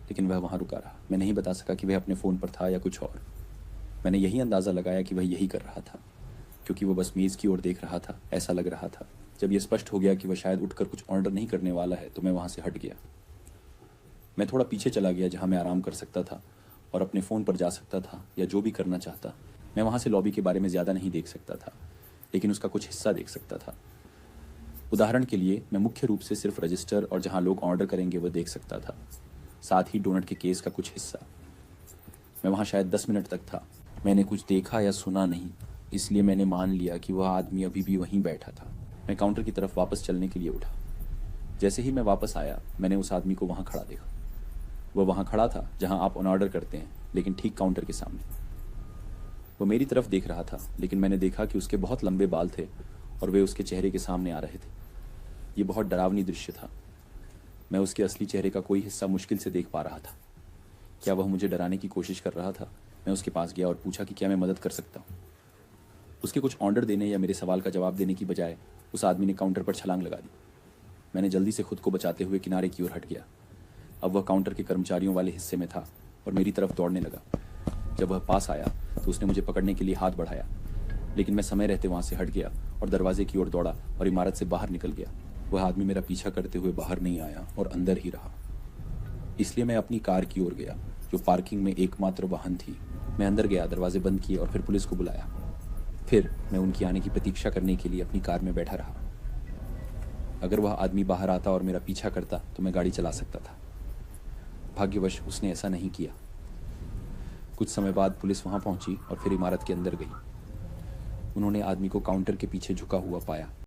लेकिन वह वहाँ रुका रहा। मैं नहीं बता सका कि वह अपने फ़ोन पर था या कुछ और। मैंने यही अंदाज़ा लगाया कि वह यही कर रहा था, क्योंकि वह बस मेज़ की ओर देख रहा था, ऐसा लग रहा था। जब यह स्पष्ट हो गया कि वह शायद उठकर कुछ ऑर्डर नहीं करने वाला है, तो मैं वहाँ से हट गया। मैं थोड़ा पीछे चला गया जहाँ मैं आराम कर सकता था और अपने फ़ोन पर जा सकता था या जो भी करना चाहता। मैं वहाँ से लॉबी के बारे में ज़्यादा नहीं देख सकता था, लेकिन उसका कुछ हिस्सा देख सकता था। उदाहरण के लिए मैं मुख्य रूप से सिर्फ रजिस्टर और जहाँ लोग ऑर्डर करेंगे वह देख सकता था, साथ ही डोनट के केस का कुछ हिस्सा। मैं वहाँ शायद 10 मिनट तक था। मैंने कुछ देखा या सुना नहीं, इसलिए मैंने मान लिया कि वह आदमी अभी भी वहीं बैठा था। मैं काउंटर की तरफ वापस चलने के लिए उठा। जैसे ही मैं वापस आया, मैंने उस आदमी को वहाँ खड़ा देखा। वह वहाँ खड़ा था जहाँ आप ऑन ऑर्डर करते हैं, लेकिन ठीक काउंटर के सामने। वो मेरी तरफ देख रहा था, लेकिन मैंने देखा कि उसके बहुत लंबे बाल थे और वे उसके चेहरे के सामने आ रहे थे। ये बहुत डरावनी दृश्य था। मैं उसके असली चेहरे का कोई हिस्सा मुश्किल से देख पा रहा था। क्या वह मुझे डराने की कोशिश कर रहा था? मैं उसके पास गया और पूछा कि क्या मैं मदद कर सकता हूँ। उसके कुछ ऑर्डर देने या मेरे सवाल का जवाब देने की बजाय उस आदमी ने काउंटर पर छलांग लगा दी। मैंने जल्दी से खुद को बचाते हुए किनारे की ओर हट गया। अब वह काउंटर के कर्मचारियों वाले हिस्से में था और मेरी तरफ दौड़ने लगा। जब वह पास आया तो उसने मुझे पकड़ने के लिए हाथ बढ़ाया, लेकिन मैं समय रहते वहाँ से हट गया और दरवाजे की ओर दौड़ा और इमारत से बाहर निकल गया। वह आदमी मेरा पीछा करते हुए बाहर नहीं आया और अंदर ही रहा। इसलिए मैं अपनी कार की ओर गया, जो पार्किंग में एकमात्र वाहन थी। मैं अंदर गया, दरवाजे बंद किए और फिर पुलिस को बुलाया। फिर मैं उनकी आने की प्रतीक्षा करने के लिए अपनी कार में बैठा रहा। अगर वह आदमी बाहर आता और मेरा पीछा करता तो मैं गाड़ी चला सकता था। भाग्यवश उसने ऐसा नहीं किया। कुछ समय बाद पुलिस वहाँ पहुंची और फिर इमारत के अंदर गई। उन्होंने आदमी को काउंटर के पीछे झुका हुआ पाया।